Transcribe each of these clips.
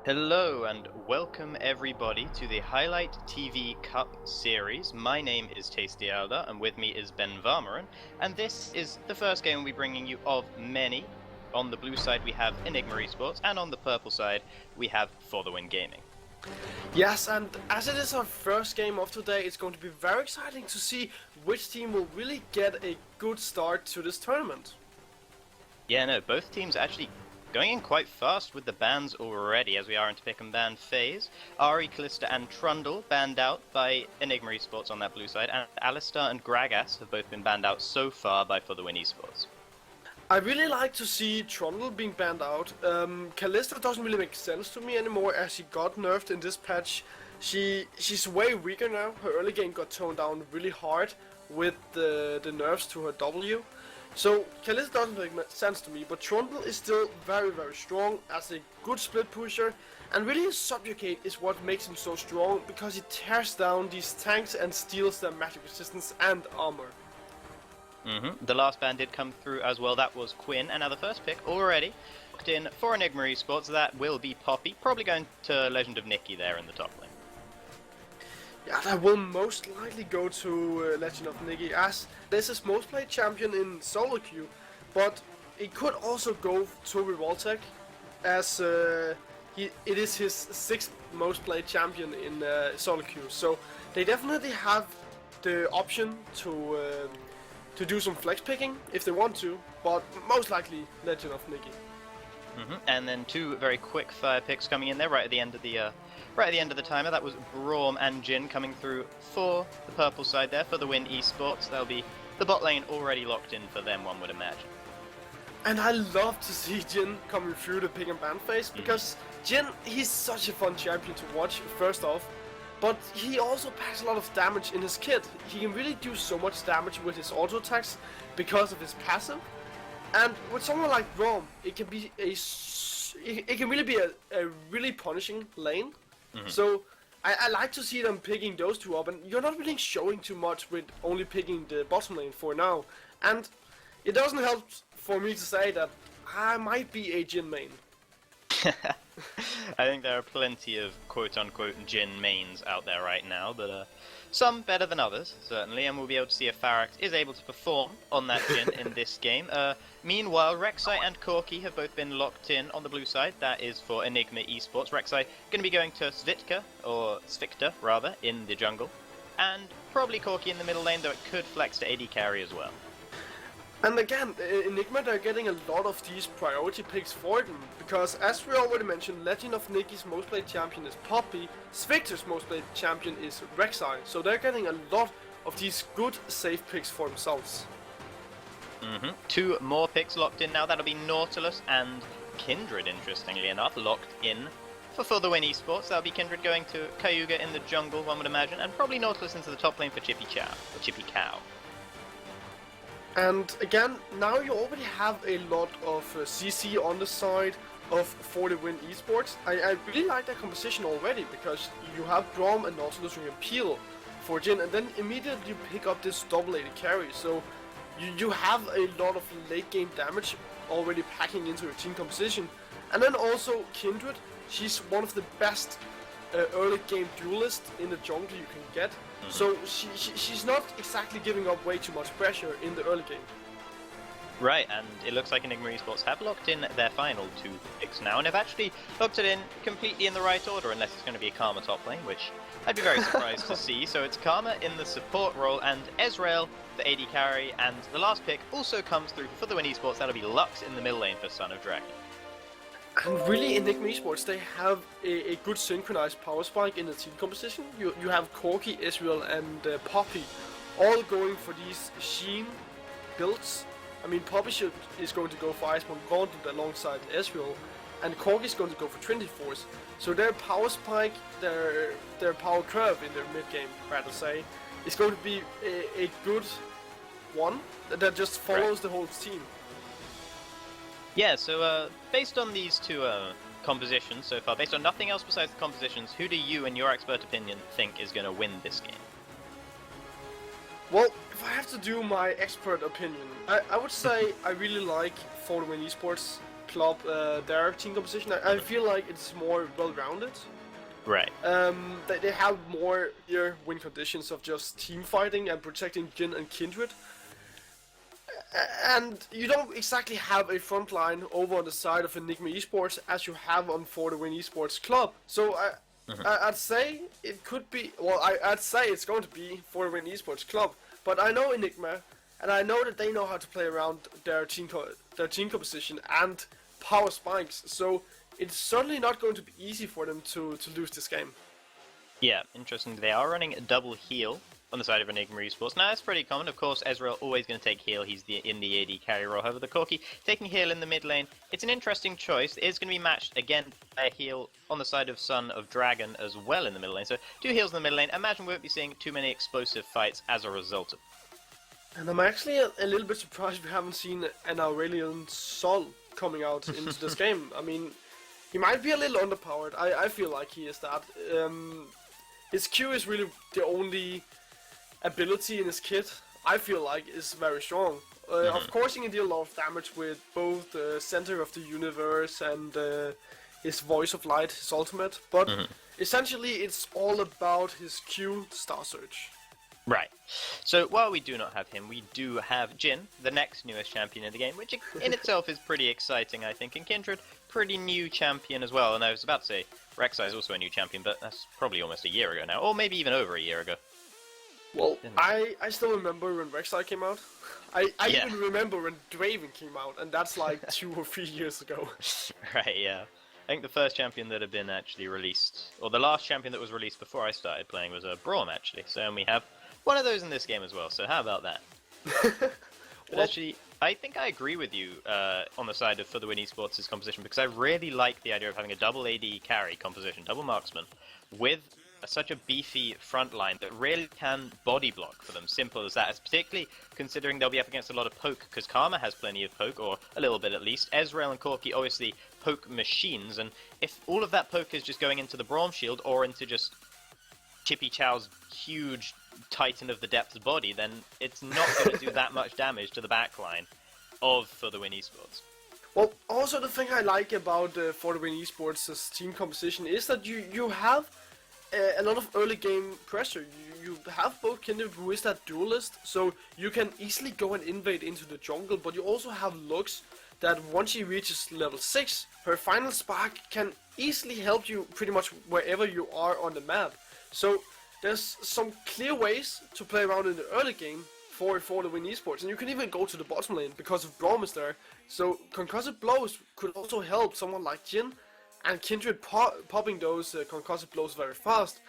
Hello and welcome everybody to the Highlight TV Cup series. My name is Tasty Alda and with me is Benvarmeren, and this is the first game we'll be bringing you of many. On the blue side we have Enigma Esports and on the purple side we have For the Win Gaming. Yes, and as it is our first game of today, it's going to be very exciting to see which team will really get a good start to this tournament. Yeah, no, both teams actually going in quite fast with the bans already, as we are into pick and ban phase. Ari, Callista and Trundle banned out by Enigma Esports on that blue side, and Alistar and Gragas have both been banned out so far by For the Win Esports. I really like to see Trundle being banned out. Callista doesn't really make sense to me anymore as she got nerfed in this patch. She's way weaker now. Her early game got toned down really hard with the nerfs to her W. So Callista doesn't make sense to me, but Trundle is still very strong as a good split pusher, and really his subjugate is what makes him so strong, because he tears down these tanks and steals their magic resistance and armor. The last ban did come through as well, that was Quinn, and now the first pick already locked in for Enigma Esports, that will be Poppy, probably going to Legend of Nikki there in the top lane. Yeah, that will most likely go to Legend of Nikki, as this is most played champion in solo queue, but it could also go to Revoltech, as it is his 6th most played champion in solo queue. So they definitely have the option to do some flex picking if they want to, but most likely Legend of Nikki. And then two very quick fire picks coming in there right at the end of the timer. That was Braum and Jin coming through for the purple side there for the Win Esports. That'll be the bot lane already locked in for them, one would imagine. And I love to see Jin coming through the pick and ban phase, because Jin, he's such a fun champion to watch, first off, but he also packs a lot of damage in his kit. He can really do so much damage with his auto attacks because of his passive. And with someone like Braum, it can be really be a really punishing lane. So I like to see them picking those two up, and you're not really showing too much with only picking the bottom lane for now. And it doesn't help for me to say that I might be a Jin main. I think there are plenty of quote-unquote Jin mains out there right now, but some better than others, certainly, and we'll be able to see if Pharax is able to perform on that Jin in this game. Meanwhile, Rek'Sai and Corki have both been locked in on the blue side. That is for Enigma Esports. Rek'Sai going to be going to Svikta rather, in the jungle, and probably Corki in the middle lane, though it could flex to AD carry as well. And again, Enigma, they're getting a lot of these priority picks for them, because as we already mentioned, Legend of Nikki's most played champion is Poppy, Svikta's most played champion is Rek'Sai, so they're getting a lot of these good safe picks for themselves. Two more picks locked in now, that'll be Nautilus and Kindred, interestingly enough, locked in for the Win Esports. That'll be Kindred going to Cayuga in the jungle, one would imagine, and probably Nautilus into the top lane for Chippy Cow. And again, now you already have a lot of CC on the side of For the Win Esports. I really like that composition already, because you have Braum and Nautilus who can peel for Jin, and then immediately you pick up this double AD carry. So you have a lot of late game damage already packing into your team composition. And then also Kindred, she's one of the best early game duelists in the jungle you can get. So she's not exactly giving up way too much pressure in the early game. Right, and it looks like Enigma Esports have locked in their final two picks now, and have actually locked it in completely in the right order, unless it's going to be a Karma top lane, which I'd be very surprised to see. So it's Karma in the support role, and Ezreal the AD carry, and the last pick also comes through for the Win Esports. That'll be Lux in the middle lane for Son of Dragon. And really, Enigma Esports, they have a good synchronized power spike in the team composition. You have Corki, Ezreal and Poppy all going for these Sheen builds. I mean, Poppy is going to go for Iceborne Gauntlet alongside Ezreal, and Corki is going to go for Trinity Force. So their power spike, their power curve in their mid game, rather say, is going to be a good one that just follows the whole team. Yeah, so based on these two compositions so far, based on nothing else besides the compositions, who do you, in your expert opinion, think is going to win this game? Well, if I have to do my expert opinion, I would say I really like For the Win Esports club, their team composition. I feel like it's more well-rounded. Right. They have more clear win conditions of just team fighting and protecting Jin and Kindred. And you don't exactly have a front line over on the side of Enigma Esports as you have on For the Win Esports Club. So I'd say it could be, well, I'd say it's going to be For the Win Esports Club. But I know Enigma, and I know that they know how to play around their team composition and power spikes. So it's certainly not going to be easy for them to lose this game. Yeah, interesting. They are running a double heal on the side of Enigma Esports. Now, that's pretty common. Of course, Ezreal always going to take heal. He's in the AD carry role. However, the Corki taking heal in the mid lane. It's an interesting choice. It's going to be matched again by a heal on the side of Son of Dragon as well in the middle lane. So 2 heals in the middle lane. Imagine we won't be seeing too many explosive fights as a result of it. And I'm actually a little bit surprised we haven't seen an Aurelion Sol coming out into this game. I mean, he might be a little underpowered. I feel like he is that. His Q is really the only ability in his kit I feel like is very strong. Of course he can deal a lot of damage with both the Center of the Universe and his Voice of Light, his ultimate, but essentially it's all about his Q, Star Surge. Right. So while we do not have him, we do have Jin, the next newest champion in the game, which in itself is pretty exciting, I think. And Kindred, pretty new champion as well. And I was about to say, Rek'Sai is also a new champion, but that's probably almost a year ago now, or maybe even over a year ago. Well, I still remember when Rek'Sai came out. I even remember when Draven came out, and that's like 2 or 3 years ago. Right, yeah. I think the first champion that had been actually released, or the last champion that was released before I started playing was Braum, actually. So and we have one of those in this game as well, so how about that? But actually, I think I agree with you on the side of For the Win Esports' composition, because I really like the idea of having a double AD carry composition, double marksman, with such a beefy front line that really can body block for them. Simple as that. It's particularly considering they'll be up against a lot of poke, because Karma has plenty of poke, or a little bit at least. Ezreal and Corki obviously poke machines, and if all of that poke is just going into the Braum shield or into just Chippy Chow's huge Titan of the Depths body, then it's not going to do that much damage to the backline of For the Win Esports. Well, also the thing I like about For the Win Esports' team composition is that you have a lot of early game pressure. You have both Kindred, who is that duelist, so you can easily go and invade into the jungle, but you also have Lux that once she reaches level 6, her final spark can easily help you pretty much wherever you are on the map. So there's some clear ways to play around in the early game for the Win Esports, and you can even go to the bottom lane because of Braum is there. So concussive blows could also help someone like Jin and Kindred popping those concussive blows very fast,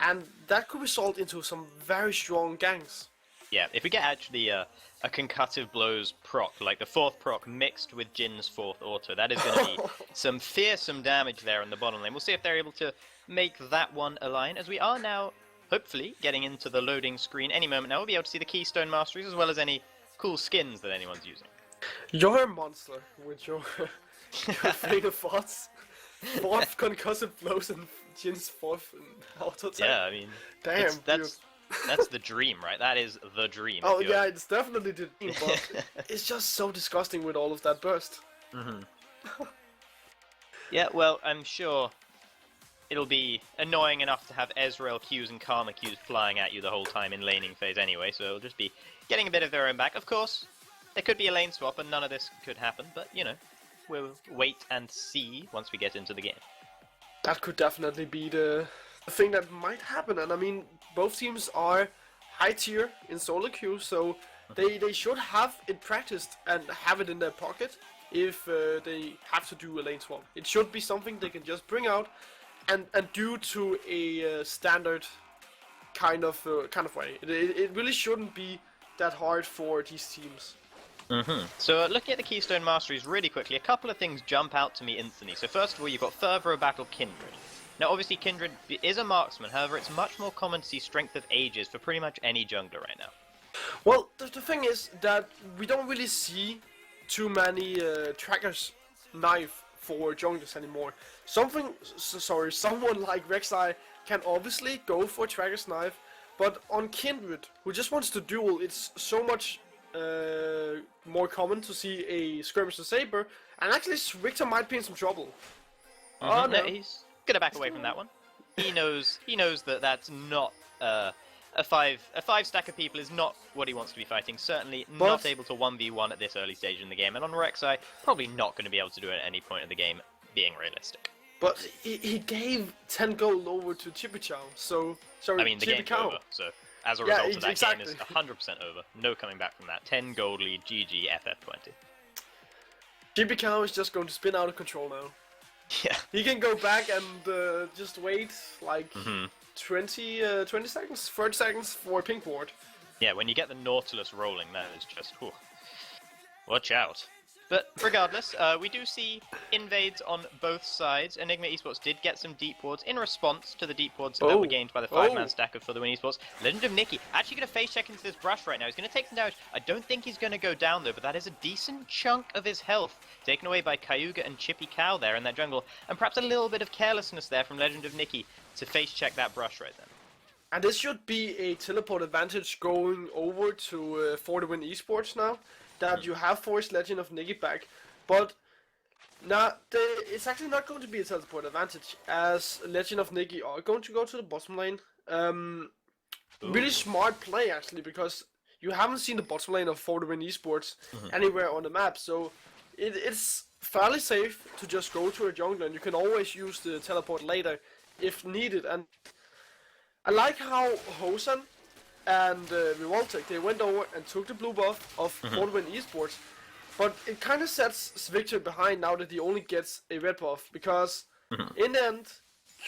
and that could result into some very strong ganks. Yeah, if we get actually a concussive blows proc, like the 4th proc mixed with Jin's 4th auto, that is going to be some fearsome damage there in the bottom lane. We'll see if they're able to make that one align, as we are now hopefully getting into the loading screen any moment now. We'll be able to see the Keystone Masteries as well as any cool skins that anyone's using. You're a monster with your Fate of Thoughts. 4th concussive blows and Jin's 4th auto attack. Yeah, I mean, damn, that's the dream, right? That is the dream. Oh yeah, it's definitely the dream, but it's just so disgusting with all of that burst. Yeah, well, I'm sure it'll be annoying enough to have Ezreal Qs and Karma Qs flying at you the whole time in laning phase anyway, so it'll just be getting a bit of their own back. Of course, there could be a lane swap and none of this could happen, but, you know, we'll wait and see once we get into the game. That could definitely be the thing that might happen, and I mean, both teams are high tier in solo queue, so they should have it practiced and have it in their pocket if they have to do a lane swap. It should be something they can just bring out and do to a standard kind of way. It really shouldn't be that hard for these teams. So looking at the Keystone Masteries really quickly, a couple of things jump out to me instantly. So first of all, you've got Fervor of Battle Kindred. Now obviously Kindred is a marksman, however it's much more common to see Strength of Ages for pretty much any jungler right now. Well, the thing is that we don't really see too many Tracker's Knife for junglers anymore. Someone like Rek'Sai can obviously go for Tracker's Knife, but on Kindred, who just wants to duel, it's so much more common to see a skirmisher saber, and actually Victor might be in some trouble. Oh no, he's gonna back away from that one. He knows that that's not a five stack of people is not what he wants to be fighting. Certainly not able to 1v1 at this early stage in the game, and on Rek'Sai, probably not going to be able to do it at any point of the game, being realistic. But he gave 10 gold over to Chippy Chow, so... Sorry, I mean, the game's over, so as a result of that game is 100% over. No coming back from that. 10 gold lead, GG, FF20. Chippy Chow is just going to spin out of control now. Yeah. He can go back and just wait, like, 20 seconds, 30 seconds for a pink ward. Yeah, when you get the Nautilus rolling, that is just... whew. Watch out. But regardless, we do see invades on both sides. Enigma Esports did get some deep wards in response to the deep wards that were gained by the 5-man stack of For the Win Esports. Legend of Nikki actually going to face check into this brush right now. He's going to take some damage. I don't think he's going to go down though, but that is a decent chunk of his health taken away by Cayuga and Chippy Cow there in that jungle. And perhaps a little bit of carelessness there from Legend of Nikki to face check that brush right then. And this should be a teleport advantage going over to For the Win Esports now. That you have forced Legend of Nikki back, but now it's actually not going to be a teleport advantage, as Legend of Nikki are going to go to the bottom lane. Really smart play actually, because you haven't seen the bottom lane of For the Win Esports anywhere on the map, so it's fairly safe to just go to a jungle, and you can always use the teleport later if needed. And I like how Hosan and Revoltech, they went over and took the blue buff of For the Win Esports, but it kind of sets Victor behind now that he only gets a red buff, because in the end,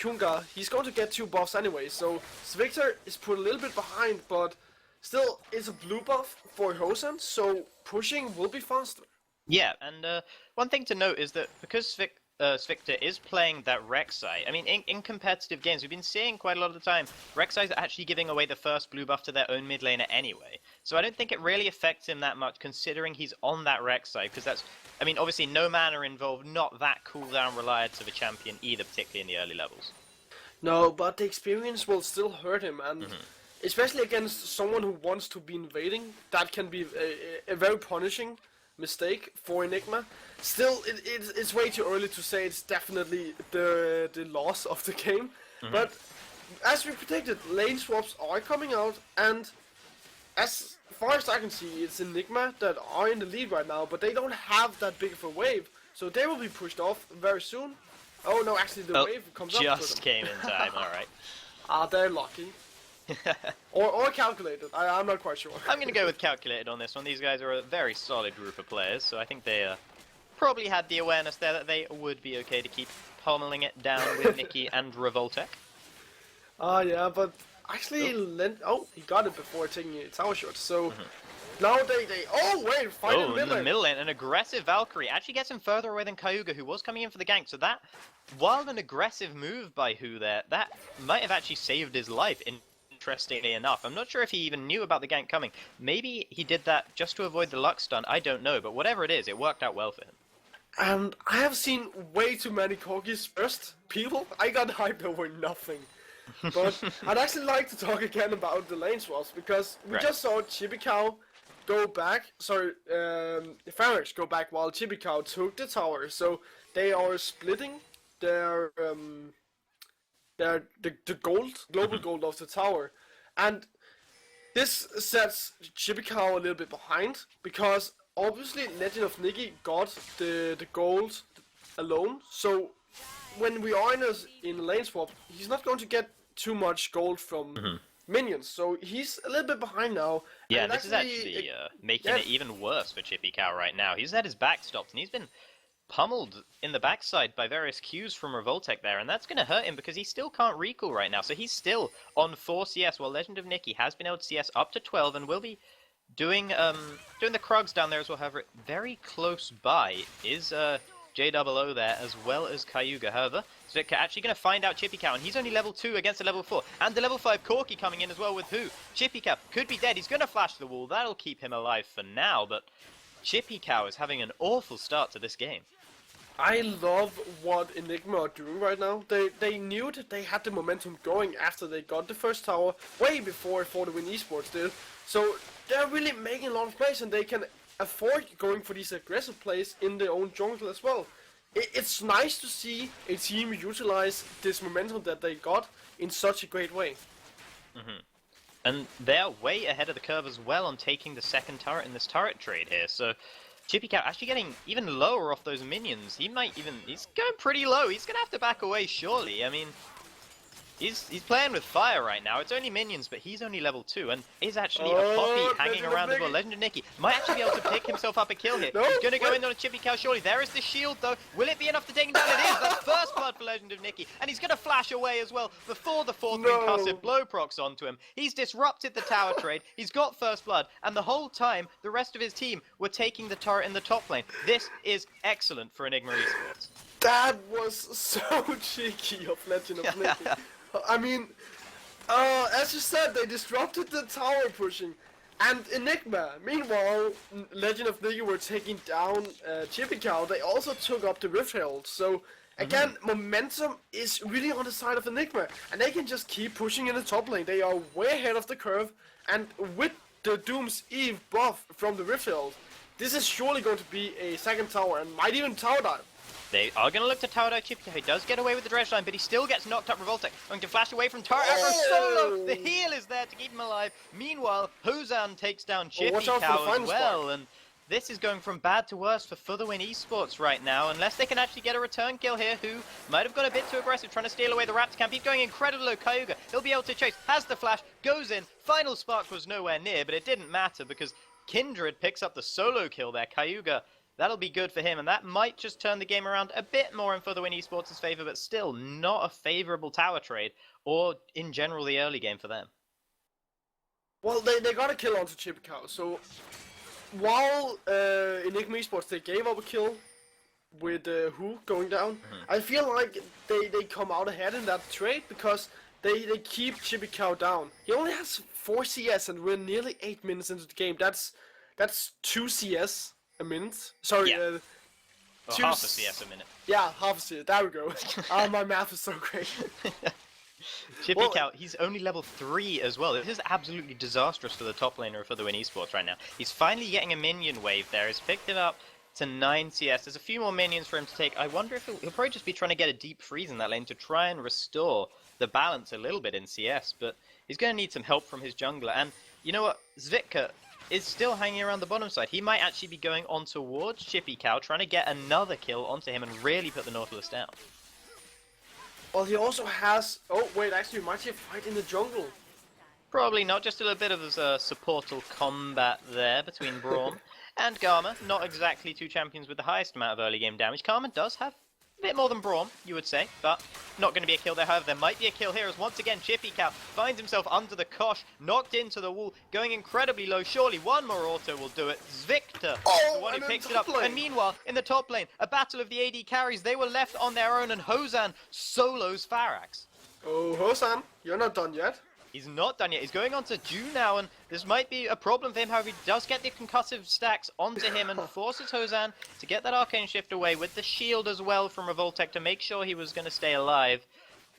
Hyunga, he's going to get 2 buffs anyway, so Victor is put a little bit behind, but still it's a blue buff for Hosan, so pushing will be faster. Yeah, and one thing to note is that because Svictor is playing that Rek'Sai, I mean, in competitive games, we've been seeing quite a lot of the time, Rek'Sai's actually giving away the first blue buff to their own mid laner anyway. So I don't think it really affects him that much, considering he's on that Rek'Sai, because that's, I mean, obviously no mana involved, not that cooldown reliant of a champion either, particularly in the early levels. No, but the experience will still hurt him, and especially against someone who wants to be invading, that can be a very punishing mistake for Enigma. Still, it's way too early to say it's definitely the loss of the game. But as we predicted, lane swaps are coming out, and as far as I can see, it's Enigma that are in the lead right now, but they don't have that big of a wave, so they will be pushed off very soon. Oh no, actually the wave comes up to them. Just came in time, alright. They're lucky. or calculated. I'm not quite sure. I'm going to go with calculated on this one. These guys are a very solid group of players, so I think they probably had the awareness there that they would be okay to keep pummeling it down with Nikki and Revoltech. Yeah, but actually, he got it before taking a tower shot, so now they fight in the middle lane. An aggressive Valkyrie actually gets him further away than Cayuga, who was coming in for the gank, so that, while an aggressive move by Hu there, that might have actually saved his life, interestingly enough. I'm not sure if he even knew about the gank coming. Maybe he did that just to avoid the luck stun, I don't know, but whatever it is, it worked out well for him. And I have seen way too many Corgis first people. I got hyped over nothing. But I'd actually like to talk again about the lane swaps, because we just saw Chippy Cow go back, Pharynx go back while Chippy Cow took the tower, so they are splitting their the global gold of the tower, and this sets Chippy Cow a little bit behind, because obviously Legend of Nikki got the gold alone, so when we are in lane swap, he's not going to get too much gold from minions, so he's a little bit behind now. Yeah, this is actually making it even worse for Chippy Cow right now. He's had his back stopped, and he's been pummeled in the backside by various Qs from Revoltech there, and that's going to hurt him because he still can't recall right now, so he's still on 4 CS, while Legend of Nikki has been able to CS up to 12 and will be doing the Krugs down there as well. However, very close by is JOO there, as well as Cayuga. However, Zvika actually going to find out Chippy Cow, and he's only level 2 against a level 4. And the level 5 Corki coming in as well with who? Chippy Cow could be dead. He's going to flash the wall. That'll keep him alive for now, but Chippy Cow is having an awful start to this game. I love what Enigma are doing right now. They knew that they had the momentum going after they got the first tower, way before For the Win Esports did. So they're really making a lot of plays, and they can afford going for these aggressive plays in their own jungle as well. It's nice to see a team utilize this momentum that they got in such a great way. And they're way ahead of the curve as well on taking the second turret in this turret trade here. So Chippy Cow actually getting even lower off those minions. He's going pretty low. He's going to have to back away, surely. I mean, he's playing with fire right now. It's only minions, but he's only level 2, and is actually a Poppy hanging around as well. Legend of Nicky might actually be able to pick himself up a kill here. He's going to go in on a Chippy Cow, surely. There is the shield, though. Will it be enough to take him down? It is. That's first blood for Legend of Nicky, and he's going to flash away as well before the fourth concussive blow procs onto him. He's disrupted the tower trade. He's got first blood, and the whole time, the rest of his team were taking the turret in the top lane. This is excellent for Enigma Esports. That was so cheeky of Legend of Nicky. I mean, as you said, they disrupted the tower pushing, and Enigma, meanwhile, Legend of Nicky were taking down Chippy Cow. They also took up the Rift Herald, so again, momentum is really on the side of Enigma, and they can just keep pushing in the top lane. They are way ahead of the curve, and with the Doom's Eve buff from the Rift Herald, this is surely going to be a second tower, and might even tower dive. They are going to look to tower dive Chippy Cow. He does get away with the dredge line, but he still gets knocked up. Revoltech going to flash away from turret solo. The heal is there to keep him alive. Meanwhile, Hozan takes down Chippy Cow as well, and this is going from bad to worse for the Win Esports right now, unless they can actually get a return kill here, who might have gone a bit too aggressive, trying to steal away the Raptor camp. He's going incredibly low. Cayuga, he'll be able to chase, has the flash, goes in. Final spark was nowhere near, but it didn't matter because Kindred picks up the solo kill there. Cayuga, that'll be good for him, and that might just turn the game around a bit more in for the Win Esports' favor, but still not a favorable tower trade, or in general the early game for them. Well, they got a kill onto Chippy Cow, so while Enigma Esports, they gave up a kill with Who going down, I feel like they come out ahead in that trade because they keep Chippy Cow down. He only has 4 CS and we're nearly 8 minutes into the game. That's 2 CS a minute. Sorry, yeah. Half a CS a minute. Yeah, half a CS. There we go. My math is so great. Chippy Cow, he's only level 3 as well. This is absolutely disastrous for the top laner for the Win Esports right now. He's finally getting a minion wave there. He's picked it up to 9 CS. There's a few more minions for him to take. I wonder if he'll probably just be trying to get a deep freeze in that lane to try and restore the balance a little bit in CS, but he's going to need some help from his jungler. And you know what? Zvitka is still hanging around the bottom side. He might actually be going on towards Chippy Cow, trying to get another kill onto him and really put the Nautilus down. Well, he also has... Oh, wait, actually, might he fight in the jungle? Probably not. Just a little bit of supportal combat there between Braum and Karma. Not exactly two champions with the highest amount of early game damage. Karma does have a bit more than Braum, you would say, but not going to be a kill there. However, there might be a kill here as once again Chippy Cow finds himself under the kosh, knocked into the wall, going incredibly low. Surely one more auto will do it. Zvictor is the one who picks it up. And meanwhile, in the top lane, a battle of the AD carries. They were left on their own, and Hozan solos Pharax. Oh, Hozan, you're not done yet. He's not done yet. He's going on to Ju now, and this might be a problem for him. However, he does get the concussive stacks onto him and forces Hozan to get that Arcane Shift away with the shield as well from Revoltech to make sure he was going to stay alive.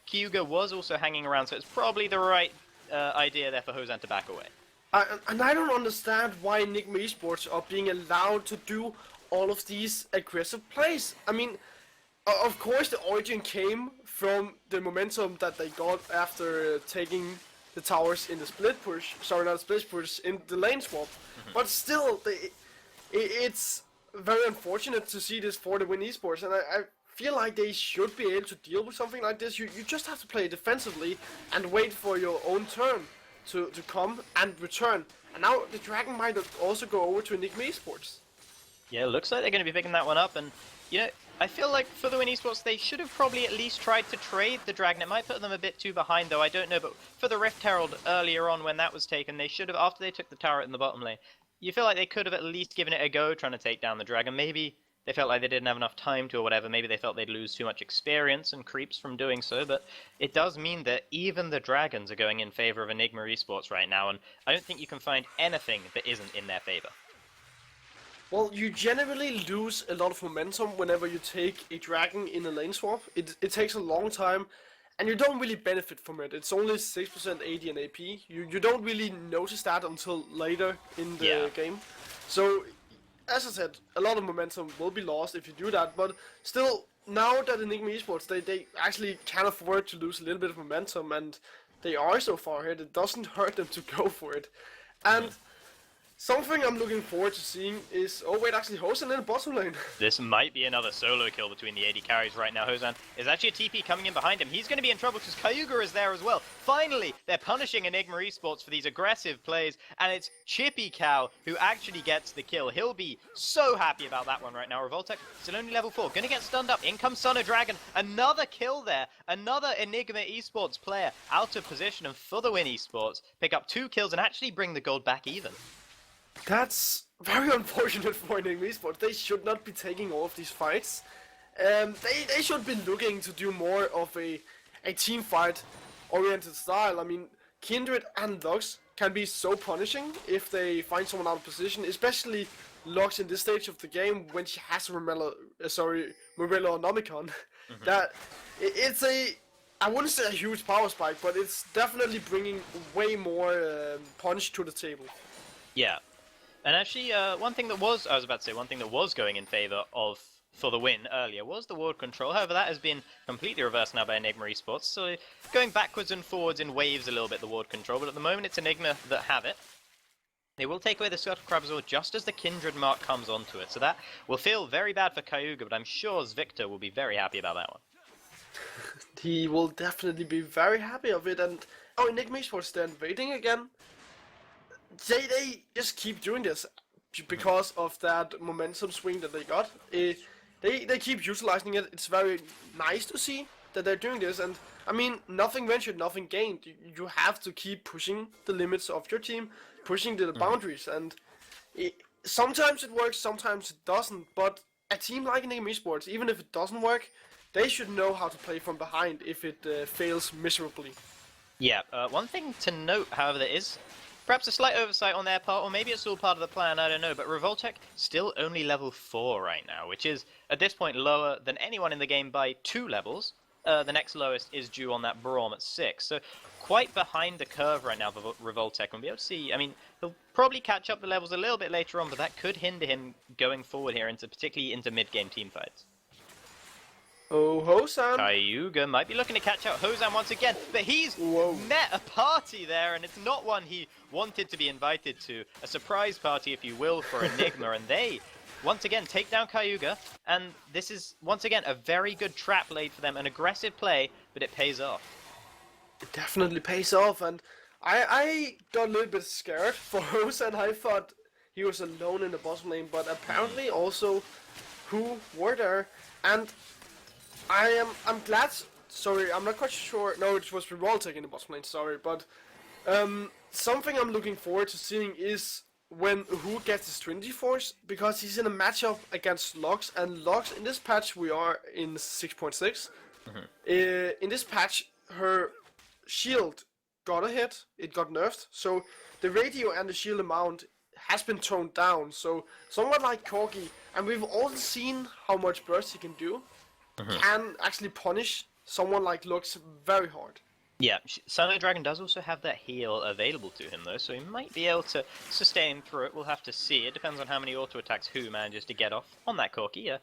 Cayuga was also hanging around, so it's probably the right idea there for Hozan to back away. And I don't understand why Enigma Esports are being allowed to do all of these aggressive plays. I mean, of course the origin came from the momentum that they got after taking the towers in the split push, sorry, not split push, in the lane swap. But still, it's very unfortunate to see this for the Win Esports, and I feel like they should be able to deal with something like this. You just have to play defensively and wait for your own turn to come and return. And now the Dragon might also go over to Enigma Esports. Yeah, it looks like they're going to be picking that one up, and you know, I feel like for the Win Esports, they should have probably at least tried to trade the Dragon. It might put them a bit too behind, though, I don't know. But for the Rift Herald earlier on, when that was taken, they should have, after they took the turret in the bottom lane, you feel like they could have at least given it a go trying to take down the Dragon. Maybe they felt like they didn't have enough time to or whatever. Maybe they felt they'd lose too much experience and creeps from doing so. But it does mean that even the Dragons are going in favor of Enigma Esports right now, and I don't think you can find anything that isn't in their favor. Well, you generally lose a lot of momentum whenever you take a dragon in a lane swap. It takes a long time, and you don't really benefit from it. It's only 6% AD and AP. You don't really notice that until later in the game. So, as I said, a lot of momentum will be lost if you do that, but still, now that Enigma Esports, they actually can afford to lose a little bit of momentum, and they are so far ahead, it doesn't hurt them to go for it. And something I'm looking forward to seeing is... Oh wait, actually Hosen in the bottom lane. This might be another solo kill between the AD carries right now. Hosen is actually a TP coming in behind him. He's going to be in trouble because Cayuga is there as well. Finally, they're punishing Enigma Esports for these aggressive plays, and it's Chippy Cow who actually gets the kill. He'll be so happy about that one right now. Revoltech still only level 4, going to get stunned up. In comes Son of Dragon. Another kill there. Another Enigma Esports player out of position, and for the win Esports pick up 2 kills and actually bring the gold back even. That's very unfortunate for Enigma Esports. They should not be taking all of these fights. They should be looking to do more of a team fight oriented style. I mean, Kindred and Lux can be so punishing if they find someone out of position, especially Lux in this stage of the game when she has Morello Onomicon. That it's I wouldn't say a huge power spike, but it's definitely bringing way more punch to the table. Yeah. And actually, one thing that was going in favor of for the win earlier was the ward control. However, that has been completely reversed now by Enigma Esports. So going backwards and forwards in waves a little bit, the ward control. But at the moment, it's Enigma that have it. They will take away the Scuttle Crabazor just as the Kindred mark comes onto it. So that will feel very bad for Cayuga, but I'm sure Victor will be very happy about that one. He will definitely be very happy of it. And oh, Enigma Esports, they're invading again. They just keep doing this because of that momentum swing that they got. They keep utilizing it. It's very nice to see that they're doing this. And I mean, nothing ventured, nothing gained. You have to keep pushing the limits of your team, pushing the boundaries. And sometimes it works, sometimes it doesn't. But a team like Enigma Esports, even if it doesn't work, they should know how to play from behind if it fails miserably. Yeah, one thing to note, however, there is perhaps a slight oversight on their part, or maybe it's all part of the plan, I don't know, but Revoltech still only level 4 right now, which is, at this point, lower than anyone in the game by 2 levels. The next lowest is due on that Braum at 6, so quite behind the curve right now for Revoltech. And we'll be able to see, I mean, he'll probably catch up the levels a little bit later on, but that could hinder him going forward here, particularly into mid-game teamfights. Oh, Hosan! Cayuga might be looking to catch out Hosan once again, but he's met a party there, and it's not one he wanted to be invited to. A surprise party, if you will, for Enigma, and they, once again, take down Cayuga, and this is, once again, a very good trap laid for them. An aggressive play, but it pays off. It definitely pays off, and I got a little bit scared for Hosan. I thought he was alone in the bottom lane, but apparently also who were there, and I'm glad. Sorry, I'm not quite sure. No, it was Revoltech in the bottom lane. Sorry, but something I'm looking forward to seeing is when who gets his Trinity Force, because he's in a matchup against Lux, and Lux in this patch we are in 6.6. In this patch, her shield got a hit. It got nerfed, so the radio and the shield amount has been toned down. So someone like Corgi, and we've all seen how much burst he can do. Can actually punish someone like Lux very hard. Yeah, Son of Dragon does also have that heal available to him though, so he might be able to sustain through it. We'll have to see. It depends on how many auto attacks who manages to get off on that Corki.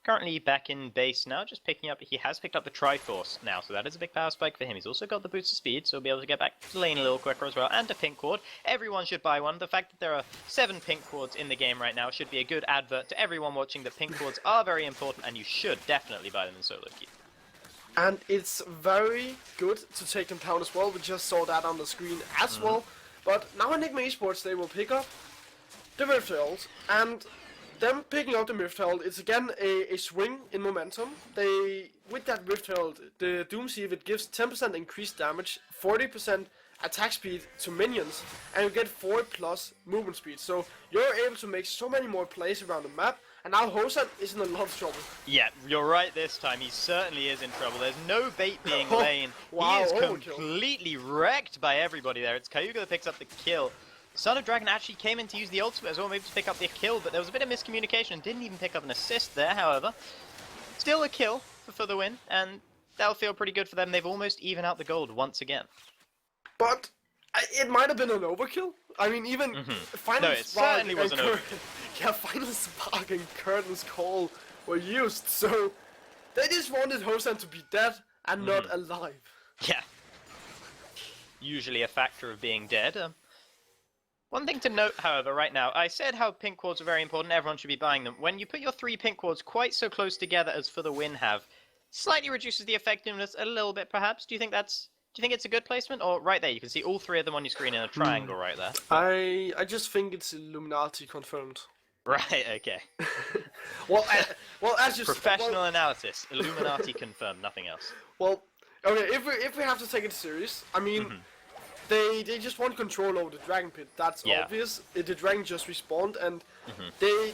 Currently back in base now, just picking up. He has picked up the Triforce now, so that is a big power spike for him. He's also got the boost of speed, so he'll be able to get back to lane a little quicker as well, and a pink ward. Everyone should buy one. The fact that there are 7 pink wards in the game right now should be a good advert to everyone watching that pink wards are very important, and you should definitely buy them in solo queue. And it's very good to take them down as well. We just saw that on the screen as well. But now Enigma Esports, they will pick up the Rift Herald, and them picking up the Rift Herald, it's again a swing in momentum. With that Rift Herald, the Doomsieve, it gives 10% increased damage, 40% attack speed to minions, and you get 4+ movement speed. So you're able to make so many more plays around the map, and now Hosan is in a lot of trouble. Yeah, you're right this time. He certainly is in trouble. There's no bait being laid. Wow, he is completely wrecked by everybody there. It's Cayuga that picks up the kill. Son of Dragon actually came in to use the ultimate as well, maybe to pick up the kill, but there was a bit of miscommunication and didn't even pick up an assist there, however. Still a kill for the win, and that'll feel pretty good for them. They've almost evened out the gold once again. But it might have been an overkill. I mean, even Final No, it Spark certainly was an overkill. Yeah, Final Spark and Curtain's Call were used, so they just wanted Hosan to be dead and not alive. Yeah. Usually a factor of being dead. One thing to note, however, right now, I said how pink quartz are very important, everyone should be buying them. When you put your 3 pink quartz quite so close together as For the Win have, slightly reduces the effectiveness a little bit, perhaps. Do you think it's a good placement? Or right there, you can see all 3 of them on your screen in a triangle right there. I just think it's Illuminati confirmed. Right, okay. well, as you Professional analysis, Illuminati confirmed, nothing else. Well, okay, if we have to take it serious, I mean, they just want control over the Dragon Pit. That's obvious. The Dragon just respawned, and they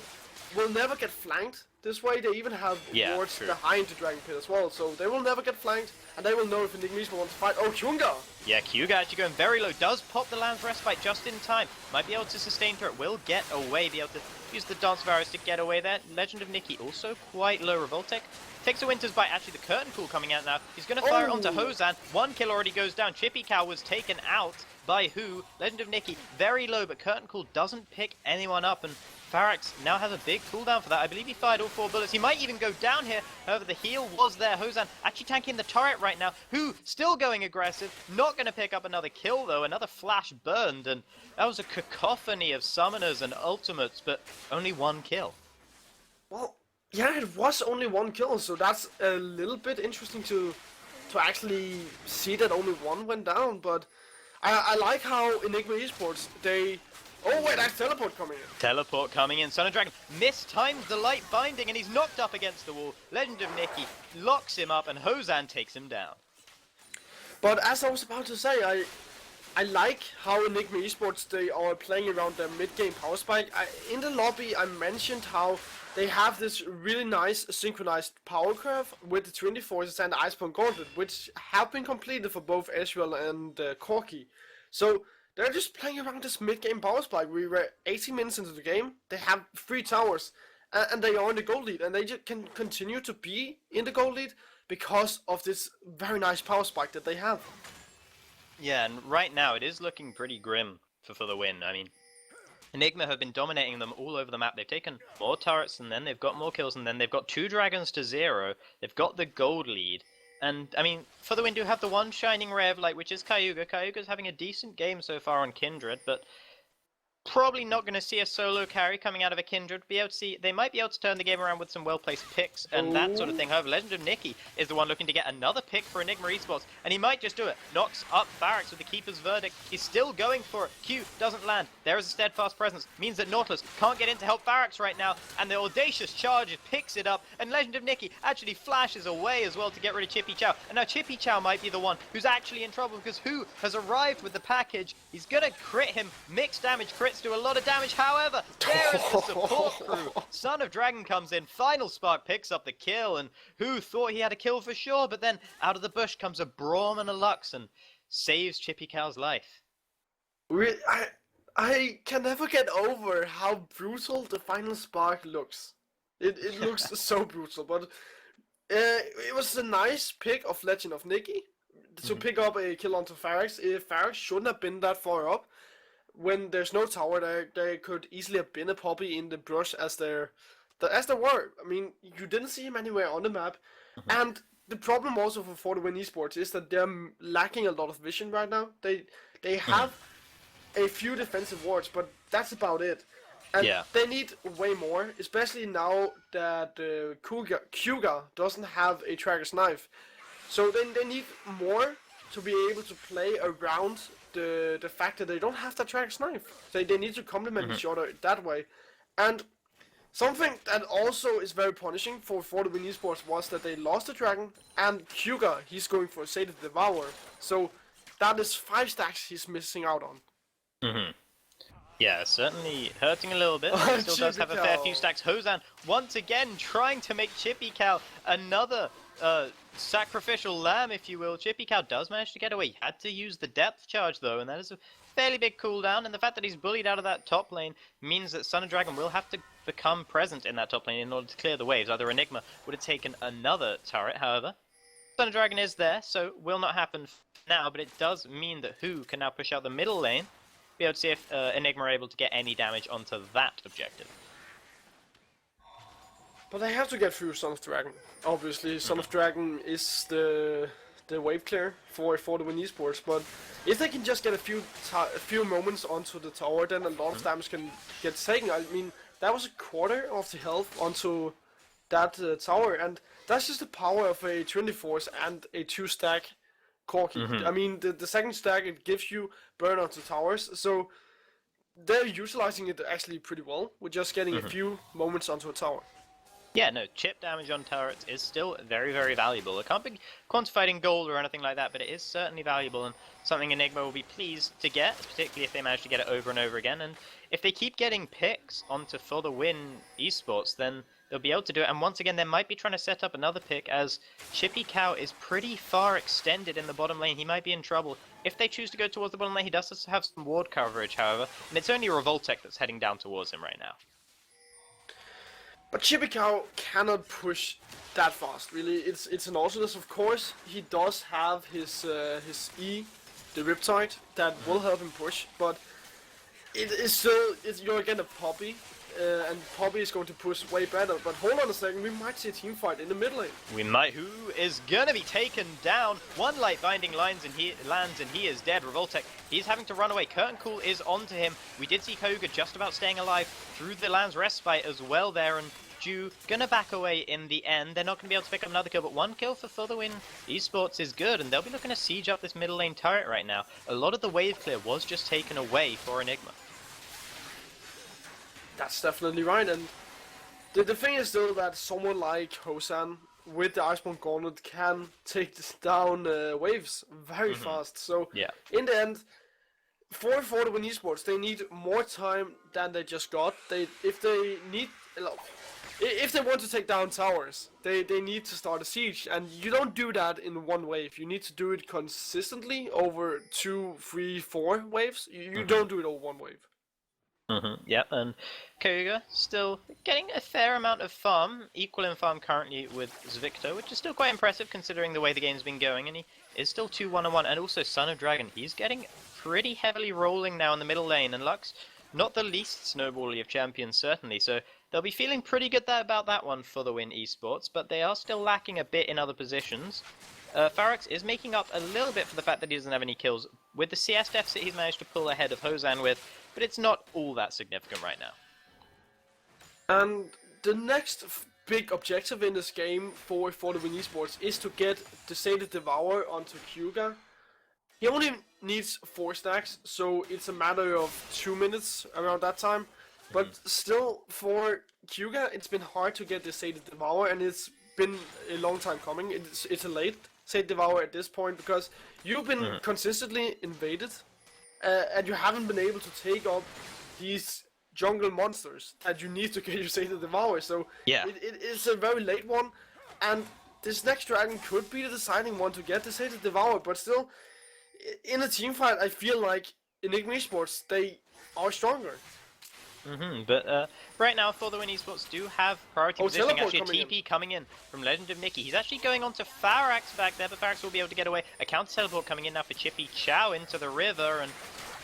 will never get flanked this way. They even have wards behind the Dragon Pit as well, so they will never get flanked, and they will know if Enigma Esports wants to fight. Oh, Kyunga! Yeah, Kyuga actually going very low. Does pop the Lamb's Respite just in time. Might be able to sustain through it. Will get away. Be able to use the Dance of Arrows to get away there. Legend of Nikki also quite low. Revoltech takes a Winter's Bite. Actually, the Curtain Call coming out now. He's going to fire onto Hosan. 1 kill already goes down. Chippy Cow was taken out by who? Legend of Nikki. Very low, but Curtain Call doesn't pick anyone up. And Pharax now has a big cooldown for that. I believe he fired all 4 bullets. He might even go down here. However, the heal was there. Hosan actually tanking the turret right now. Who still going aggressive. Not going to pick up another kill, though. Another flash burned. And that was a cacophony of summoners and ultimates, but only 1 kill. Well, yeah, it was only 1 kill, so that's a little bit interesting to actually see that only 1 went down. But I like how Enigma Esports, they... Oh wait, that's Teleport coming in. Teleport coming in. Son of Dragon mistimes the light binding and he's knocked up against the wall. Legend of Nikki locks him up and Hosan takes him down. But as I was about to say, I like how Enigma Esports, they are playing around their mid-game power spike. In the lobby, I mentioned how they have this really nice synchronized power curve with the Trinity Forces and the Iceborne Gauntlet, which have been completed for both Ezreal and Corki. So they're just playing around this mid-game power spike. We were 18 minutes into the game, they have 3 towers, and they are in the gold lead, and they just can continue to be in the gold lead because of this very nice power spike that they have. Yeah, and right now it is looking pretty grim for the win. I mean, Enigma have been dominating them all over the map. They've taken more turrets and then they've got more kills and then they've got 2 dragons to 0. They've got the gold lead. And, I mean, For the Win do have the one shining ray of light, which is Cayuga. Cayuga's having a decent game so far on Kindred, but probably not going to see a solo carry coming out of a Kindred. They might be able to turn the game around with some well-placed picks and that sort of thing. However, Legend of Nikki is the one looking to get another pick for Enigma Esports, and he might just do it. Knocks up Pharax with the Keeper's Verdict. He's still going for it. Q doesn't land. There is a steadfast presence. Means that Nautilus can't get in to help Pharax right now, and the audacious charge picks it up, and Legend of Nikki actually flashes away as well to get rid of Chippy Chow. And now Chippy Chow might be the one who's actually in trouble because who has arrived with the package? He's going to crit him. Mixed damage crits do a lot of damage. However, there is the support crew. Son of Dragon comes in. Final Spark picks up the kill, and who thought he had a kill for sure? But then out of the bush comes a Braum and a Lux and saves Chippy Cow's life. I can never get over how brutal the Final Spark looks. It looks so brutal, but it was a nice pick of Legend of Nikki to pick up a kill onto Pharax. Pharax shouldn't have been that far up. When there's no tower, there could easily have been a Poppy in the brush as there were. I mean, you didn't see him anywhere on the map, and the problem also for the Win Esports is that they're lacking a lot of vision right now. They have a few defensive wards, but that's about it. And they need way more, especially now that Kyuga doesn't have a Tracker's Knife. So then they need more to be able to play around the fact that they don't have that Tracker's Knife. They need to complement each other that way. And something that also is very punishing for the Win Esports was that they lost the Dragon, and Kyuga, he's going for a Sated Devour. So that is 5 stacks he's missing out on. Yeah, certainly hurting a little bit. He still does have a fair few stacks. Hosan once again trying to make Chippy Cow another sacrificial lamb, if you will. Chippy Cow does manage to get away. He had to use the depth charge though, and that is a fairly big cooldown. And the fact that he's bullied out of that top lane means that Son of Dragon will have to become present in that top lane in order to clear the waves. Either Enigma would have taken another turret, however. Thunder Dragon is there, so will not happen now, but it does mean that Who can now push out the middle lane, be able to see if Enigma are able to get any damage onto that objective. But they have to get through Son of Dragon. Obviously, Son of Dragon is the wave clear for the Win Esports. But if they can just get a few moments onto the tower, then a lot of damage can get taken. I mean, that was a quarter of the health onto that tower, and that's just the power of a 24 and a 2-stack Corki. I mean, the second stack, it gives you burn onto towers, so they're utilizing it actually pretty well with just getting a few moments onto a tower. Yeah, no, chip damage on turrets is still very, very valuable. It can't be quantified in gold or anything like that, but it is certainly valuable and something Enigma will be pleased to get, particularly if they manage to get it over and over again. And if they keep getting picks onto For the Win Esports, then they'll be able to do it. And once again, they might be trying to set up another pick, as Chippy Cow is pretty far extended in the bottom lane. He might be in trouble. If they choose to go towards the bottom lane, he does have some ward coverage, however, and it's only Revoltech that's heading down towards him right now. But Chippy Cow cannot push that fast, really. It's an Nautilus, of course. He does have his E, the Riptide, that will help him push, but it is still, you're again a Poppy, and Poppy is going to push way better. But hold on a second, we might see a team fight in the mid lane. We might. Who is gonna be taken down? One light binding lands and he is dead. Revoltech, he's having to run away. Curtain Call is onto him. We did see Cayuga just about staying alive through the Land's Respite as well there, and Ju gonna back away in the end. They're not gonna be able to pick up another kill, but one kill for the Win Esports is good, and they'll be looking to siege up this middle lane turret right now. A lot of the wave clear was just taken away for Enigma. That's definitely right, and the thing is still that someone like Hosan with the Iceborne Gauntlet can take down waves very fast. So yeah, in the end, for the Win Esports, they need more time than they just got. If they want to take down towers, they need to start a siege, and you don't do that in one wave. You need to do it consistently over 2, 3, 4 waves. You don't do it over one wave. Yep, and Cayuga still getting a fair amount of farm, equal in farm currently with Zvicto, which is still quite impressive considering the way the game's been going, and he is still 2-1-1, and also Son of Dragon, he's getting pretty heavily rolling now in the middle lane, and Lux, not the least snowbally of champions certainly, so they'll be feeling pretty good about that one for the Win Esports, but they are still lacking a bit in other positions. Pharax is making up a little bit for the fact that he doesn't have any kills with the CS deficit he's managed to pull ahead of Hosan with, but it's not all that significant right now. And the next big objective in this game for the Win Esports is to get the Sated Devour onto Kyuga. He only needs 4 stacks, so it's a matter of 2 minutes around that time. But still, for Kyuga, it's been hard to get the Sated Devour, and it's been a long time coming. It's a late Sated Devour at this point, because you've been consistently invaded, and you haven't been able to take up these jungle monsters that you need to get your Sated Devour. So yeah, it is a very late one, and this next dragon could be the deciding one to get the Sated Devour, but still, in a team fight, I feel like Enigma Esports, they are stronger. But right now, For the Win Esports do have priority positioning. Actually, a TP in. coming in from Legend of Nikki. He's actually going on to Pharax back there, but Pharax will be able to get away. A counter teleport coming in now for Chippy Chow into the river, and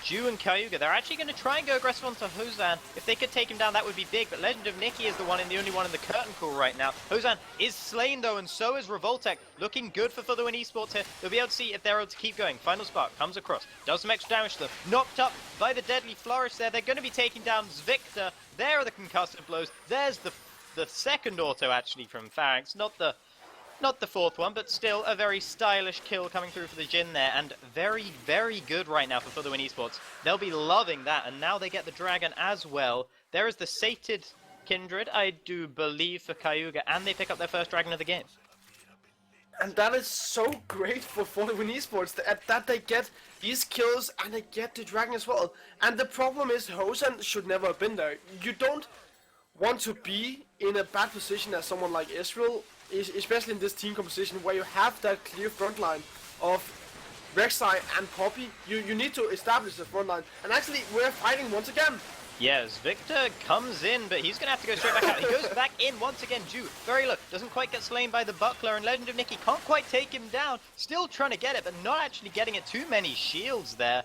Ju and Cayuga, they're actually going to try and go aggressive onto Hosan. If they could take him down, that would be big, but Legend of Nikki is the only one in the curtain call right now. Hosan is slain though, and so is Revoltech. Looking good for the Win Esports here. They'll be able to see if they're able to keep going. Final Spark comes across, does some extra damage to them. Knocked up by the Deadly Flourish there. They're going to be taking down Zvicta. There are the concussive blows. There's the second auto actually from Pharax, not the fourth one, but still a very stylish kill coming through for the Jhin there, and very, very good right now for the Win Esports. They'll be loving that, and now they get the dragon as well. There is the Sated Kindred, I do believe, for Cayuga, and they pick up their first dragon of the game. And that is so great for the Win Esports, that they get these kills and they get the dragon as well. And the problem is, Hosan should never have been there. You don't want to be in a bad position as someone like Israel, especially in this team composition where you have that clear front line of Rek'Sai and Poppy. You need to establish the front line. And actually, we're fighting once again. Yes, Victor comes in, but he's going to have to go straight back out. He goes back in once again. Ju, very low, doesn't quite get slain by the buckler, and Legend of Nikki can't quite take him down. Still trying to get it, but not actually getting it. Too many shields there.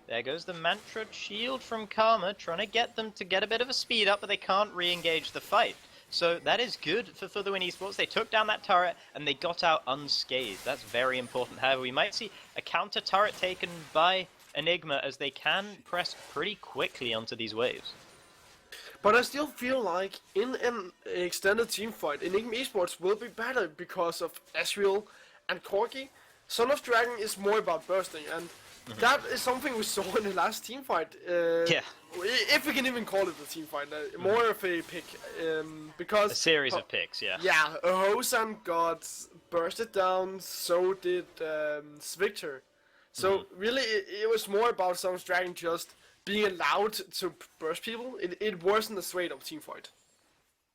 There goes the Mantra shield from Karma, trying to get them to get a bit of a speed up, but they can't re-engage the fight. So that is good for the Win Esports. They took down that turret, and they got out unscathed. That's very important. However, we might see a counter turret taken by Enigma, as they can press pretty quickly onto these waves. But I still feel like in an extended team fight, Enigma Esports will be better because of Ezreal and Corki. Son of Dragon is more about bursting, and that is something we saw in the last team fight. Yeah. If we can even call it a team fight, more of a pick, because... A series of picks, yeah. Yeah, Hosan got bursted down, so did Victor. So really, it was more about Son of Dragon just being allowed to burst people. It wasn't a straight up team fight.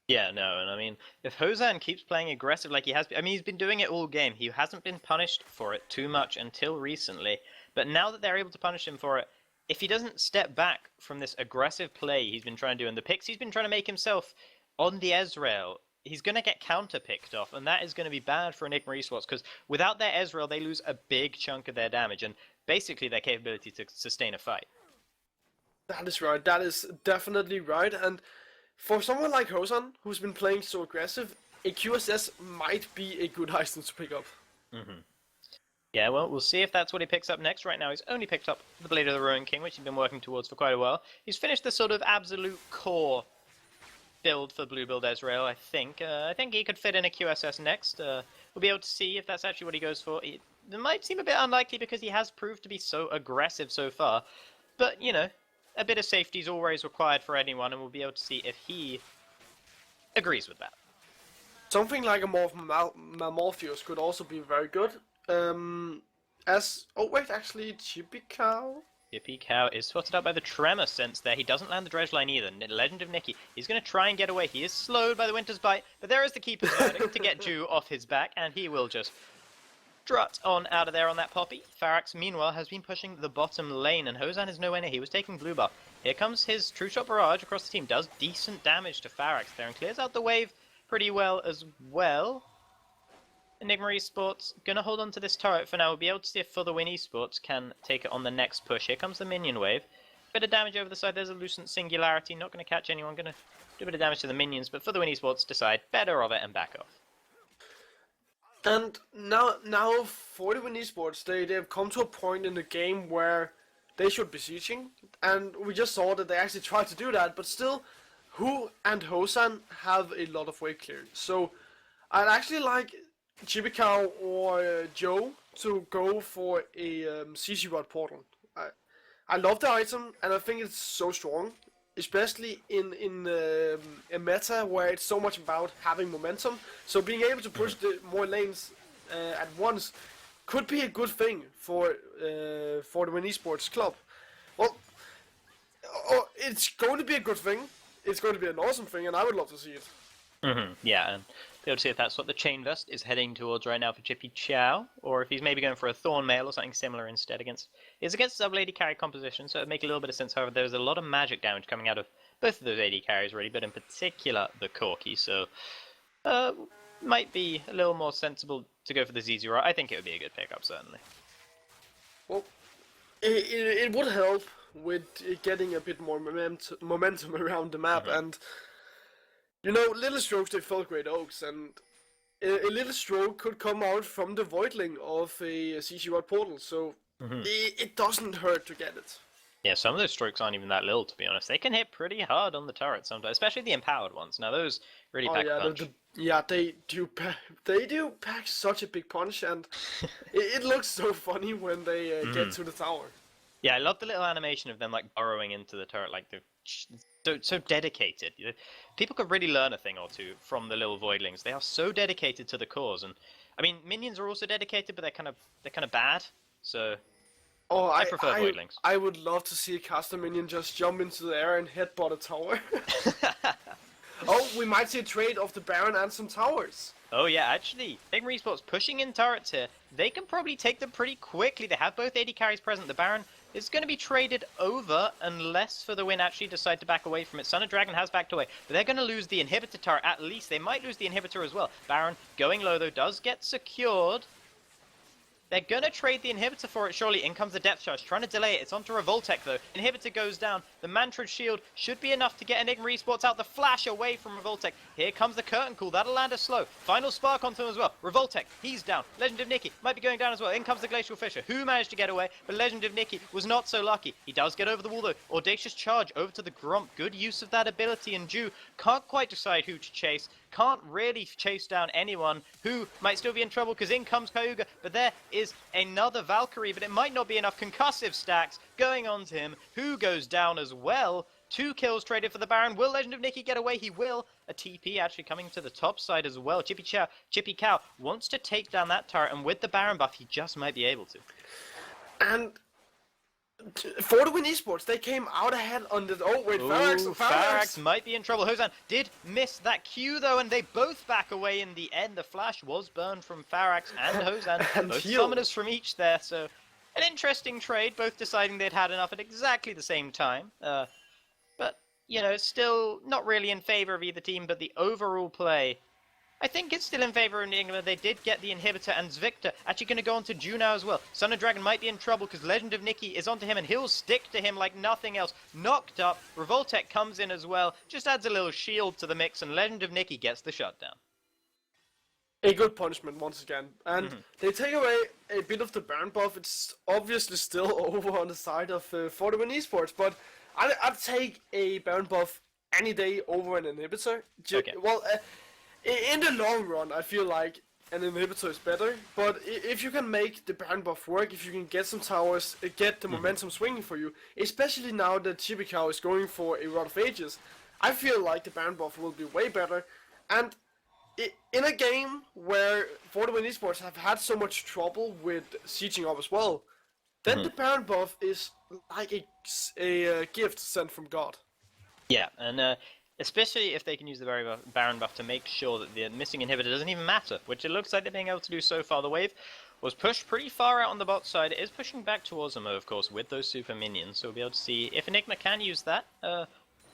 Yeah, no, and I mean, if Hosan keeps playing aggressive like he has been, I mean, he's been doing it all game. He hasn't been punished for it too much until recently, but now that they're able to punish him for it, if he doesn't step back from this aggressive play he's been trying to do, and the picks he's been trying to make himself on the Ezreal, he's going to get counter-picked off, and that is going to be bad for Enigma Esports, because without their Ezreal, they lose a big chunk of their damage, and basically their capability to sustain a fight. That is right, that is definitely right, and for someone like Hosan, who's been playing so aggressive, a QSS might be a good item to pick up. Yeah, well, we'll see if that's what he picks up next. Right now, he's only picked up the Blade of the Ruin King, which he's been working towards for quite a while. He's finished the sort of absolute core build for Blue Build Ezreal, I think. I think he could fit in a QSS next. We'll be able to see if that's actually what he goes for. It might seem a bit unlikely because he has proved to be so aggressive so far. But, you know, a bit of safety is always required for anyone, and we'll be able to see if he agrees with that. Something like a Morpheus could also be very good. Actually, Chippy Cow? Yippee Cow is spotted out by the Tremor Sense there. He doesn't land the Dredge line either. Legend of Nikki. He's going to try and get away. He is slowed by the Winter's Bite, but there is the Keeper's Verdict to get Ju off his back, and he will just strut on out of there on that Poppy. Pharax, meanwhile, has been pushing the bottom lane, and Hosan is nowhere near. He was taking blue buff. Here comes his True Shot Barrage across the team. Does decent damage to Pharax there, and clears out the wave pretty well as well. Enigma Esports gonna hold on to this turret for now. We'll be able to see if For the Win Esports can take it on the next push. Here comes the minion wave. Bit of damage over the side. There's a Lucent Singularity. Not gonna catch anyone. Gonna do a bit of damage to the minions, but For the Win Esports decide better of it and back off. And now For the Win Esports, they've come to a point in the game where they should be sieging, and we just saw that they actually tried to do that, but still, Hu and Hosan have a lot of weight cleared. So I'd actually like Chibicow or Joe to go for a CC Rod portal. I love the item, and I think it's so strong, especially in a meta where it's so much about having momentum. So being able to push more lanes at once could be a good thing for the Win Esports club. Well, it's going to be a good thing. It's going to be an awesome thing, and I would love to see it. Yeah, and be able to see if that's what the Chain Vest is heading towards right now for Chippy Chow, or if he's maybe going for a Thorn Mail or something similar instead against... It's against sub-lady carry composition, so it would make a little bit of sense. However, there's a lot of magic damage coming out of both of those AD carries really, but in particular the Corki, so... might be a little more sensible to go for the ZZ. I think it would be a good pickup, certainly. Well, it would help with getting a bit more momentum around the map, and you know, little strokes they fell great oaks, and a little stroke could come out from the voidling of a CC Rod portal, so it doesn't hurt to get it. Yeah, some of those strokes aren't even that little, to be honest. They can hit pretty hard on the turret sometimes, especially the empowered ones. Now those really pack a punch. They do pack such a big punch, and it looks so funny when they get to the tower. Yeah, I love the little animation of them like burrowing into the turret, like they're so dedicated. You know, people could really learn a thing or two from the little voidlings. They are so dedicated to the cause, and I mean minions are also dedicated, but they're kind of bad. So I prefer voidlings. I would love to see a caster minion just jump into the air and headbutt a tower. Oh, we might see a trade of the Baron and some towers. Oh yeah, actually, Enigma Esports pushing in turrets here. They can probably take them pretty quickly. They have both AD carries present. The Baron It's going to be traded over unless For the Win actually decide to back away from it. Son of Dragon has backed away, but they're going to lose the inhibitor turret at least. They might lose the inhibitor as well. Baron going low though, does get secured. They're going to trade the inhibitor for it, surely. In comes the depth charge, trying to delay it. It's onto Revoltech, though. Inhibitor goes down. The Mantra shield should be enough to get Enigma Esports out. The flash away from Revoltech. Here comes the curtain call. That'll land us slow. Final spark onto him as well. Revoltech, he's down. Legend of Nikki might be going down as well. In comes the Glacial Fisher, who managed to get away, but Legend of Nikki was not so lucky. He does get over the wall, though. Audacious charge over to the Gromp. Good use of that ability, and Ju can't quite decide who to chase. Can't really chase down anyone who might still be in trouble because in comes Cayuga, but there is another Valkyrie, but it might not be enough. Concussive stacks going on to him, who goes down as well. 2 kills traded for the Baron. Will Legend of Nikki get away? He will. A TP actually coming to the top side as well. Chippy Cow wants to take down that turret, and with the Baron buff, he just might be able to. And For the Win Esports, they came out ahead on the... Oh, wait, Pharax might be in trouble. Hosan did miss that Q, though, and they both back away in the end. The flash was burned from Pharax and Hosan. Both summoners from each there, so... An interesting trade, both deciding they'd had enough at exactly the same time. But, you know, still not really in favor of either team, but the overall play... I think it's still in favor of Enigma. They did get the inhibitor, and Zvictor actually going to go on to Ju now as well. Son of Dragon might be in trouble because Legend of Nikki is onto him, and he'll stick to him like nothing else. Knocked up. Revoltech comes in as well. Just adds a little shield to the mix, and Legend of Nikki gets the shutdown. A good punishment once again. And they take away a bit of the Baron buff. It's obviously still over on the side of For the Win Esports, but I'd take a Baron buff any day over an inhibitor. Okay. Well, in the long run, I feel like an inhibitor is better, but if you can make the Baron buff work, if you can get some towers, get the momentum swinging for you, especially now that Chippy Cow is going for a Rod of Ages, I feel like the Baron buff will be way better. And in a game where For the Win Esports have had so much trouble with sieging up as well, then the Baron buff is like a gift sent from God. Yeah, and especially if they can use the Baron buff to make sure that the missing inhibitor doesn't even matter, which it looks like they're being able to do so far. The wave was pushed pretty far out on the bot side. It is pushing back towards them, of course, with those super minions, so we'll be able to see if Enigma can use that.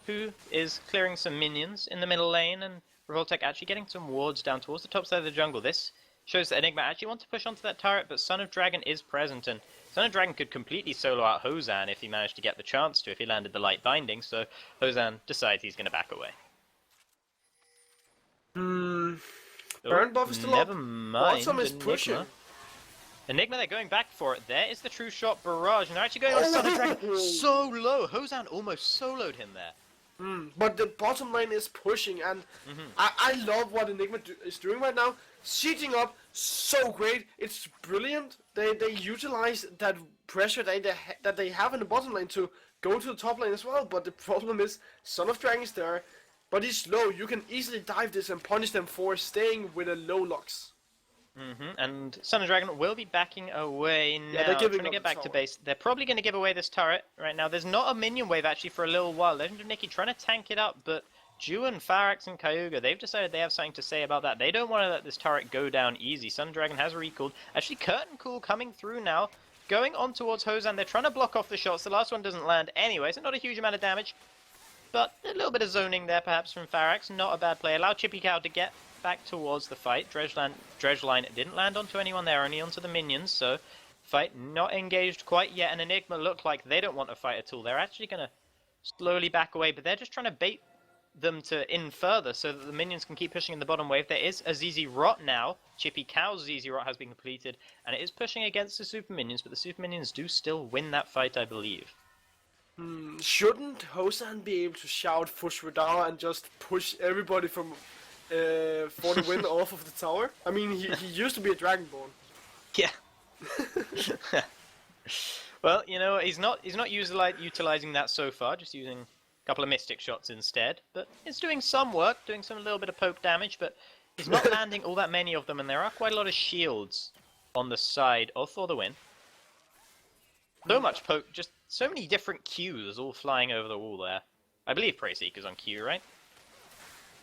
Who is clearing some minions in the middle lane, and Revoltech actually getting some wards down towards the top side of the jungle. This shows that Enigma actually want to push onto that turret, but Son of Dragon is present, and Son of Dragon could completely solo out Hosan if he managed to get the chance to, if he landed the light binding, so Hosan decides he's going to back away. Baron buff is still never up. Mind. Bottom is pushing. Enigma, they're going back for it. There is the true shot barrage, and they're actually going on Son of Dragon so low. Hosan almost soloed him there. But the bottom lane is pushing, and I love what Enigma is doing right now. Sieging up, so great. It's brilliant. They utilize that pressure that they have in the bottom lane to go to the top lane as well. But the problem is, Son of Dragon is there, but he's low. You can easily dive this and punish them for staying with a low Lux. And Son of Dragon will be backing away now, they're giving trying to up get the back to tower. base. They're probably going to give away this turret right now. There's not a minion wave actually for a little while. Legend of Nikki trying to tank it up, but Ju and Pharax and Cayuga, they've decided they have something to say about that. They don't want to let this turret go down easy. Son of Dragon has recalled. Actually, Curtain Call coming through now, going on towards Hosan. They're trying to block off the shots. The last one doesn't land anyway, so not a huge amount of damage. But a little bit of zoning there perhaps from Pharax. Not a bad play. Allow Chippy Cow to get back towards the fight. Dredge line didn't land onto anyone there, only onto the minions, so fight not engaged quite yet, and Enigma look like they don't want to fight at all. They're actually going to slowly back away, but they're just trying to bait them to in further so that the minions can keep pushing in the bottom wave. There is a ZZ Rot now. Chippy Cow's ZZ Rot has been completed, and it is pushing against the super minions, but the super minions do still win that fight, I believe. Shouldn't Hosan be able to shout Fush Radar and just push everybody from For the Win off of the tower? I mean, he used to be a Dragonborn. Yeah. Well, you know, he's not utilizing that so far, just using a couple of Mystic shots instead. But it's doing some work, doing some little bit of poke damage, but he's not landing all that many of them, and there are quite a lot of shields on the side of For the Win. So much poke, just so many different Qs all flying over the wall there. I believe Prey Seeker's on Q, right?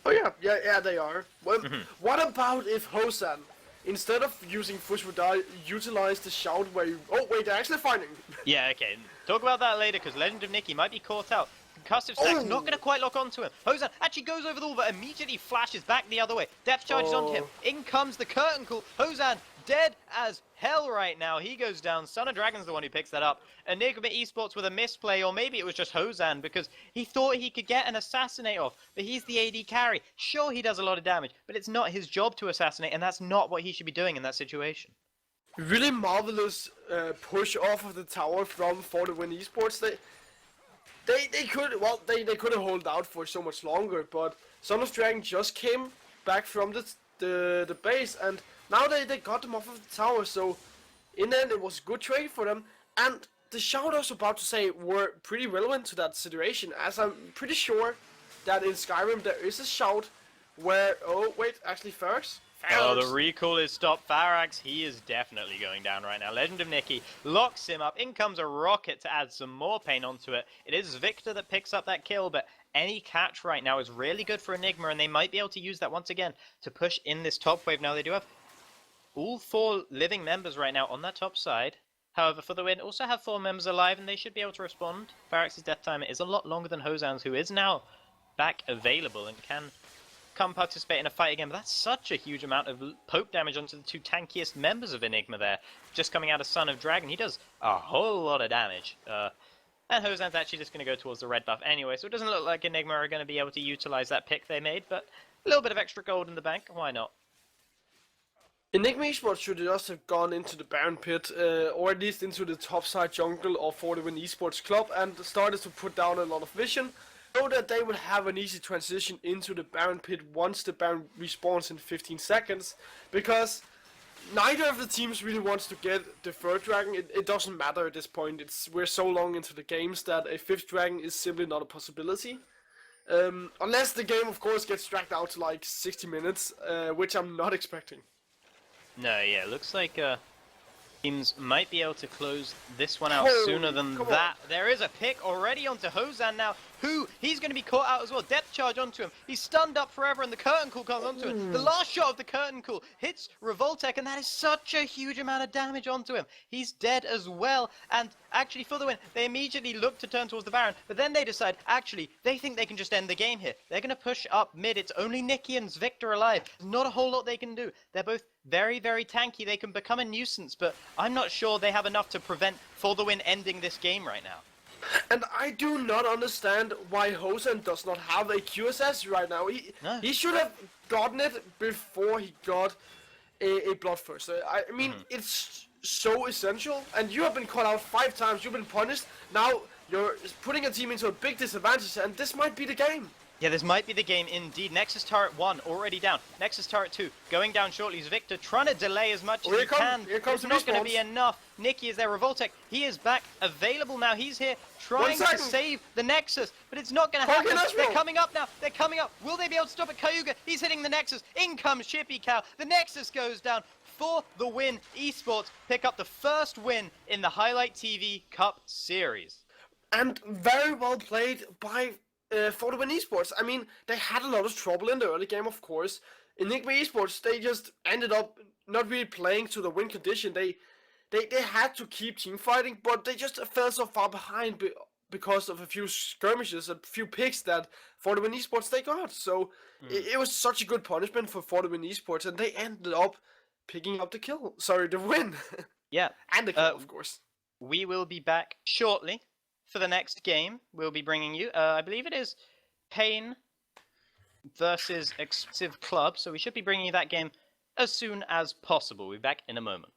Oh yeah, they are. Well, what about if Hosan instead of using Fush Radar, utilize the shout where you... Oh, wait, they're actually fighting. Yeah, okay. Talk about that later, because Legend of Nikki might be caught out. Concussive Stack's not going to quite lock onto him. Hozan actually goes over the wall, but immediately flashes back the other way. Depth charges onto him. In comes the curtain call. Hozan dead as hell right now. He goes down. Son of Dragon's the one who picks that up. Enigma Esports with a misplay, or maybe it was just Hozan, because he thought he could get an assassinate off, but he's the AD carry. Sure, he does a lot of damage, but it's not his job to assassinate, and that's not what he should be doing in that situation. Really marvelous push off of the tower from For the Win Esports. They could have held out for so much longer, but Son of Dragon just came back from the base, and now they got them off of the tower. So in the end, it was a good trade for them. And the shout I was about to say were pretty relevant to that situation, as I'm pretty sure that in Skyrim there is a shout where... Oh wait, actually Ferrex. Oh, the recall is stopped. Farax, he is definitely going down right now. Legend of Nikki locks him up. In comes a rocket to add some more pain onto it. It is Victor that picks up that kill, but any catch right now is really good for Enigma, and they might be able to use that once again to push in this top wave. Now, they do have all 4 living members right now on that top side. However, For the Win also have 4 members alive, and they should be able to respond. Farax's death timer is a lot longer than Hozan's, who is now back available and can come participate in a fight again, but that's such a huge amount of poke damage onto the 2 tankiest members of Enigma there. Just coming out of Son of Dragon, he does a whole lot of damage. And Hozan's actually just going to go towards the red buff anyway, so it doesn't look like Enigma are going to be able to utilize that pick they made, but a little bit of extra gold in the bank, why not? Enigma Esports should just have gone into the Baron Pit, or at least into the topside jungle of For the Win Esports Club, and started to put down a lot of vision, so that they would have an easy transition into the Baron Pit once the Baron respawns in 15 seconds, because neither of the teams really wants to get the 3rd dragon. It doesn't matter at this point. We're so long into the games that a 5th dragon is simply not a possibility. Unless the game, of course, gets dragged out to like 60 minutes, which I'm not expecting. No, yeah, looks like teams might be able to close this one out sooner than that. There is a pick already onto Hozan now, who, he's going to be caught out as well. Depth charge onto him. He's stunned up forever, and the curtain call comes onto him. The last shot of the curtain call hits Revoltech, and that is such a huge amount of damage onto him. He's dead as well, and actually, For the Win, they immediately look to turn towards the Baron, but then they decide, actually, they think they can just end the game here. They're going to push up mid. It's only Nikki and Victor alive. There's not a whole lot they can do. They're both very, very tanky. They can become a nuisance, but I'm not sure they have enough to prevent For the Win ending this game right now. And I do not understand why Hozan does not have a QSS right now. He should have gotten it before he got a Bloodthirster. I mean, it's so essential, and you have been caught out 5 times, you've been punished, now you're putting a team into a big disadvantage, and this might be the game. Yeah, this might be the game indeed. Nexus Turret 1 already down. Nexus Turret 2 going down shortly. Is Victor trying to delay as much as he can. It's not going to be enough. Nikki is there. Revoltech, he is back available now. He's here trying to save the Nexus, but it's not going to happen. They're coming up now. They're coming up. Will they be able to stop it? Cayuga, he's hitting the Nexus. In comes Chippy Cow. The Nexus goes down. For the Win Esports pick up the first win in the Highlight TV Cup Series. And very well played by For the Win Esports. I mean, they had a lot of trouble in the early game, of course. Enigma Esports, they just ended up not really playing to the win condition. They had to keep team fighting, but they just fell so far behind because of a few skirmishes, a few picks that For the Win Esports they got. So it was such a good punishment for the Win Esports, and they ended up picking up the kill. Sorry, the win. Yeah. And the kill, of course. We will be back shortly for the next game. We'll be bringing you, I believe it is Pain versus Exclusive Club. So we should be bringing you that game as soon as possible. We'll be back in a moment.